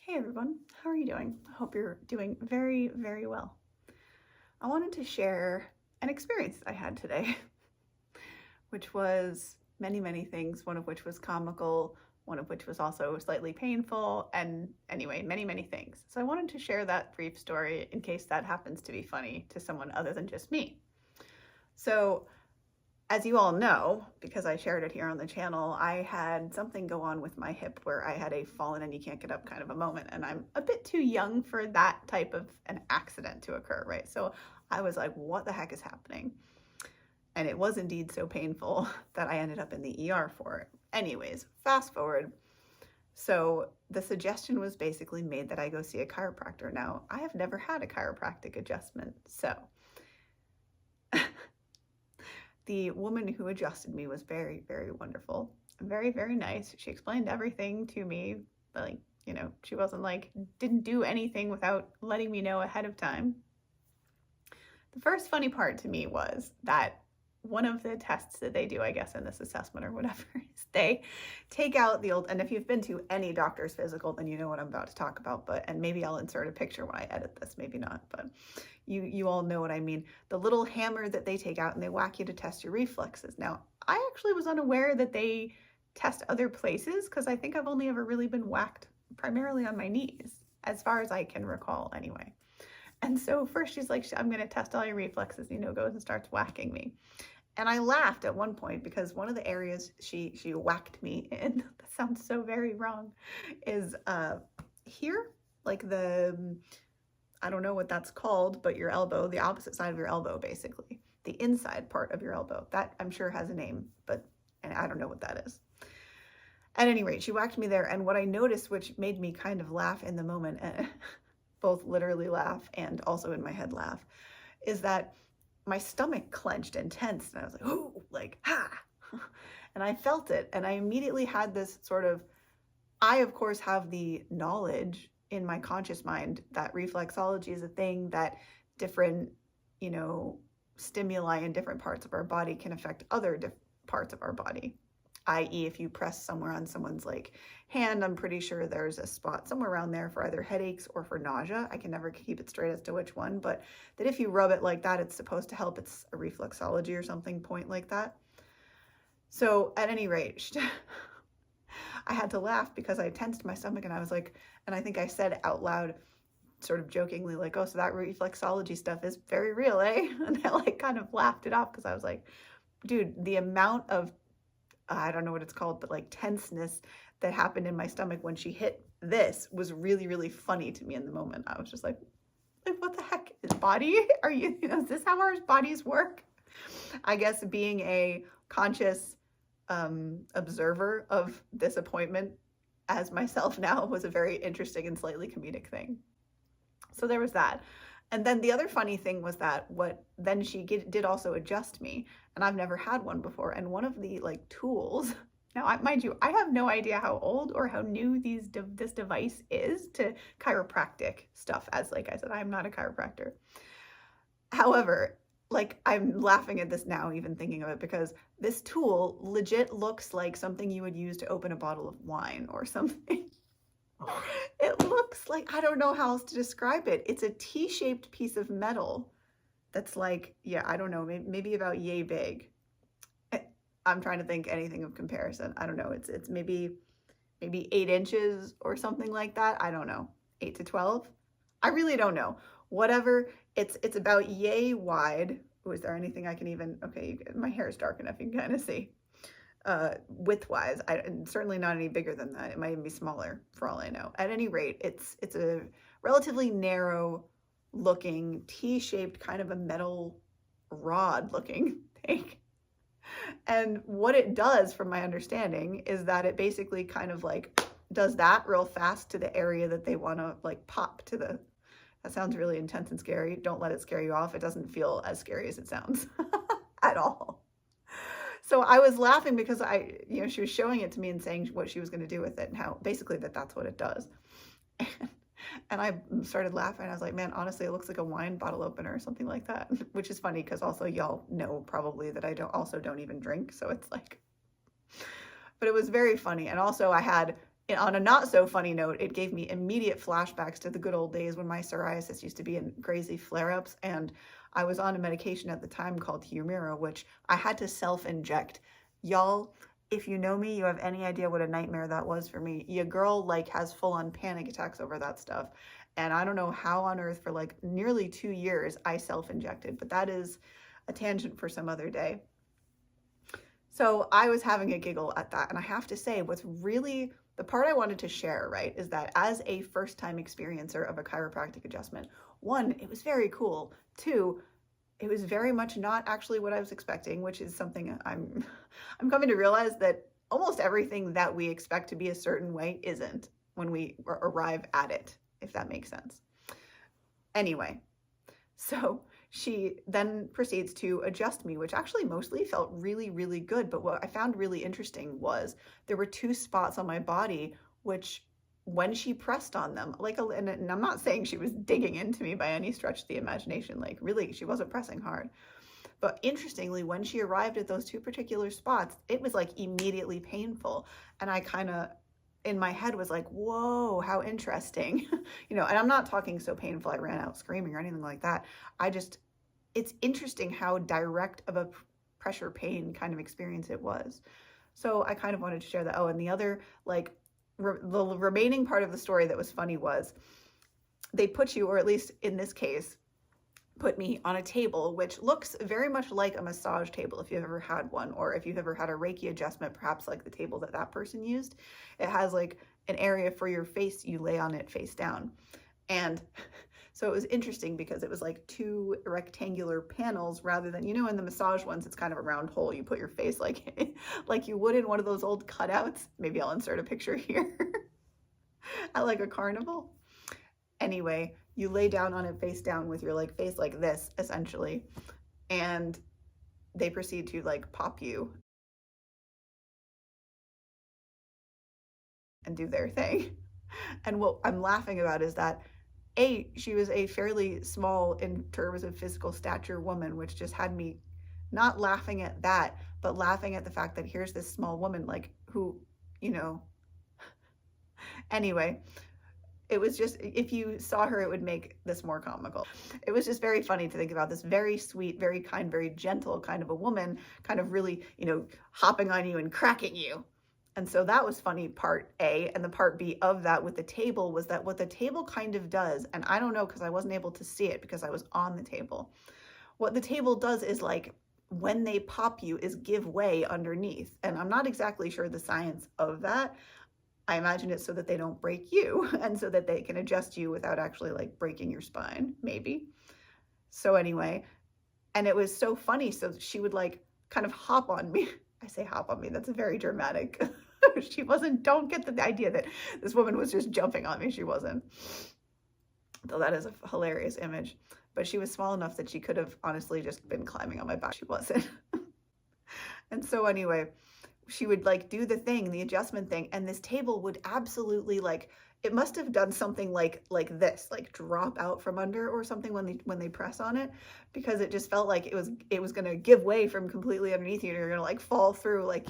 Hey everyone, how are you doing? I hope you're doing very, very well. I wanted to share an experience I had today, which was many, many things, one of which was comical, one of which was also slightly painful, and anyway, many, many things. So I wanted to share that brief story in case that happens to be funny to someone other than just me. So as you all know, because I shared it here on the channel, I had something go on with my hip where I had a fallen and you can't get up kind of a moment, and I'm a bit too young for that type of an accident to occur, right? So I was like, what the heck is happening? And it was indeed so painful that I ended up in the ER for it. Anyways, fast forward. So the suggestion was basically made that I go see a chiropractor. Now, I have never had a chiropractic adjustment, so the woman who adjusted me was very, very wonderful, very, very nice. She explained everything to me, like, she wasn't like, didn't do anything without letting me know ahead of time. The first funny part to me was that one of the tests that they do, I guess, in this assessment or whatever, is they take out the old, and if you've been to any doctor's physical, then you know what I'm about to talk about, and maybe I'll insert a picture when I edit this, maybe not, but you all know what I mean. The little hammer that they take out and they whack you to test your reflexes. Now, I actually was unaware that they test other places because I think I've only ever really been whacked primarily on my knees, as far as I can recall anyway. And so first she's like, I'm going to test all your reflexes, goes and starts whacking me. And I laughed at one point because one of the areas she whacked me in, that sounds so very wrong, is here, like I don't know what that's called, but your elbow, the opposite side of your elbow, basically. The inside part of your elbow. That I'm sure has a name, but I don't know what that is. At any rate, she whacked me there. And what I noticed, which made me kind of laugh in the moment, both literally laugh and also in my head laugh, is that my stomach clenched and tensed, and I was like, ooh, like, ha! And I felt it, and I immediately had this sort of, I of course have the knowledge in my conscious mind that reflexology is a thing, that different, stimuli in different parts of our body can affect other parts of our body. I.e., if you press somewhere on someone's hand, I'm pretty sure there's a spot somewhere around there for either headaches or for nausea. I can never keep it straight as to which one, but that if you rub it like that, it's supposed to help. It's a reflexology or something point like that. So at any rate, I had to laugh because I tensed my stomach and I was like, and I think I said out loud, sort of jokingly, like, oh, so that reflexology stuff is very real, eh? And I kind of laughed it off because I was like, dude, the amount of I don't know what it's called, but tenseness that happened in my stomach when she hit this was really, really funny to me in the moment. I was just like, what the heck is body? Are you, is this how our bodies work? I guess being a conscious observer of this appointment as myself now was a very interesting and slightly comedic thing. So there was that. And then the other funny thing was that then she did also adjust me, and I've never had one before. And one of the tools, now mind you, I have no idea how old or how new this device is to chiropractic stuff. As I said, I'm not a chiropractor. However, I'm laughing at this now, even thinking of it, because this tool legit looks like something you would use to open a bottle of wine or something. It looks like, I don't know how else to describe it. It's a T-shaped piece of metal that's yeah, I don't know, maybe about yay big. I'm trying to think anything of comparison. I don't know. It's maybe 8 inches or something like that. I don't know. 8 to 12. I really don't know. Whatever. It's about yay wide. Oh, is there anything I can even? Okay, my hair is dark enough. You can kind of see. Width-wise, certainly not any bigger than that. It might even be smaller for all I know. At any rate, it's a relatively narrow looking T-shaped kind of a metal rod looking thing. And what it does, from my understanding, is that it basically kind of does that real fast to the area that they want to pop to the, that sounds really intense and scary. Don't let it scare you off. It doesn't feel as scary as it sounds at all. So I was laughing because she was showing it to me and saying what she was going to do with it and how basically that's what it does. And I started laughing. I was like, man, honestly, it looks like a wine bottle opener or something like that, which is funny because also y'all know probably that I don't even drink. So it's but it was very funny. And also I had on a not so funny note, it gave me immediate flashbacks to the good old days when my psoriasis used to be in crazy flare-ups, and I was on a medication at the time called Humira, which I had to self-inject. Y'all, if you know me, you have any idea what a nightmare that was for me. Your girl like has full-on panic attacks over that stuff. And I don't know how on earth for like nearly 2 years I self-injected, but that is a tangent for some other day. So I was having a giggle at that. And I have to say, what's really the part I wanted to share, right, is that as a first-time experiencer of a chiropractic adjustment, one, it was very cool. Two, it was very much not actually what I was expecting, which is something I'm coming to realize that almost everything that we expect to be a certain way isn't when we arrive at it, if that makes sense. Anyway, so she then proceeds to adjust me, which actually mostly felt really, really good. But what I found really interesting was there were 2 spots on my body, which when she pressed on them, like, and I'm not saying she was digging into me by any stretch of the imagination, like really, she wasn't pressing hard. But interestingly, when she arrived at those 2 particular spots, it was like immediately painful. And I kind of, in my head was like, whoa, how interesting. And I'm not talking so painful I ran out screaming or anything like that. It's interesting how direct of a pressure pain kind of experience it was. So I kind of wanted to share that. Oh, and the other, like, the remaining part of the story that was funny was they put you, or at least in this case, put me on a table, which looks very much like a massage table if you've ever had one, or if you've ever had a Reiki adjustment, perhaps like the table that person used. It has like an area for your face, you lay on it face down. And so it was interesting because it was like 2 rectangular panels rather than, in the massage ones, it's kind of a round hole. You put your face like, like you would in one of those old cutouts. Maybe I'll insert a picture here at like a carnival. Anyway, you lay down on it face down with your like face like this, essentially. And they proceed to like pop you and do their thing. And what I'm laughing about is that she was a fairly small in terms of physical stature woman, which just had me not laughing at that, but laughing at the fact that here's this small woman, like, who, anyway, it was just, if you saw her, it would make this more comical. It was just very funny to think about this very sweet, very kind, very gentle kind of a woman, kind of really, hopping on you and cracking you. And so that was funny, part A. And the part B of that with the table was that what the table kind of does, and I don't know because I wasn't able to see it because I was on the table. What the table does is, like, when they pop you, is give way underneath. And I'm not exactly sure the science of that. I imagine it's so that they don't break you and so that they can adjust you without actually like breaking your spine, maybe. So anyway, and it was so funny. So she would like kind of hop on me. I say hop on me, that's a very dramatic. She wasn't, don't get the idea that this woman was just jumping on me. She wasn't. Though that is a hilarious image. But she was small enough that she could have honestly just been climbing on my back. She wasn't. And so anyway, she would like do the thing, the adjustment thing, and this table would absolutely like, it must have done something like this, like drop out from under or something when they press on it, because it just felt like it was going to give way from completely underneath you and you're going to like fall through. Like,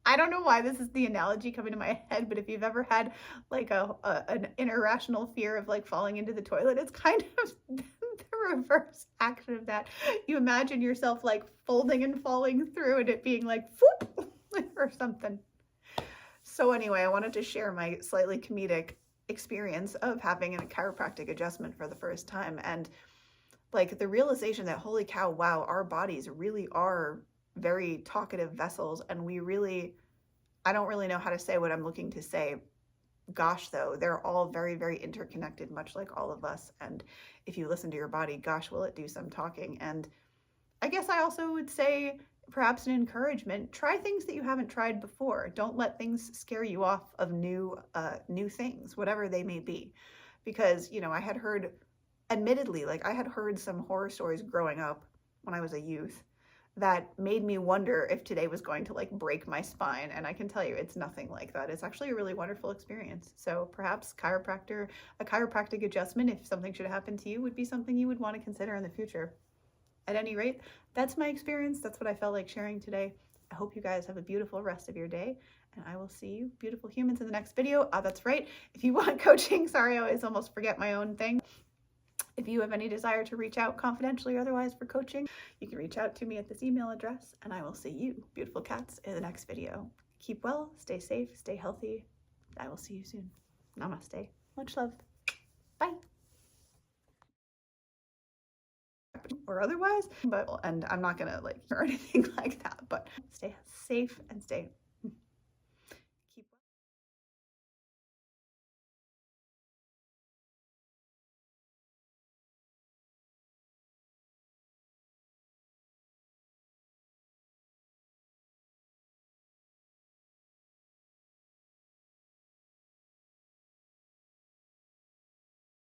I don't know why this is the analogy coming to my head, but if you've ever had like an irrational fear of like falling into the toilet, it's kind of the reverse action of that. You imagine yourself like folding and falling through and it being like whoop or something. So anyway, I wanted to share my slightly comedic experience of having a chiropractic adjustment for the first time, and like the realization that, holy cow, wow, our bodies really are very talkative vessels, and I don't really know how to say what I'm looking to say. Gosh, though, they're all very, very interconnected, much like all of us. And if you listen to your body, gosh, will it do some talking. And I guess I also would say, perhaps an encouragement, try things that you haven't tried before. Don't let things scare you off of new things, whatever they may be. Because, I had heard, admittedly, like I had heard some horror stories growing up when I was a youth that made me wonder if today was going to like break my spine. And I can tell you it's nothing like that. It's actually a really wonderful experience. So perhaps a chiropractic adjustment, if something should happen to you, would be something you would want to consider in the future. At any rate, that's my experience. That's what I felt like sharing today. I hope you guys have a beautiful rest of your day, And I will see you beautiful humans in the next video. That's right. If you want coaching, sorry, I always almost forget my own thing. If you have any desire to reach out confidentially or otherwise for coaching, you can reach out to me at this email address, and I will see you, beautiful cats, in the next video. Keep well, stay safe, stay healthy. I will see you soon. Namaste. Much love. Bye. Or otherwise, and I'm not gonna like or anything like that, but stay safe and stay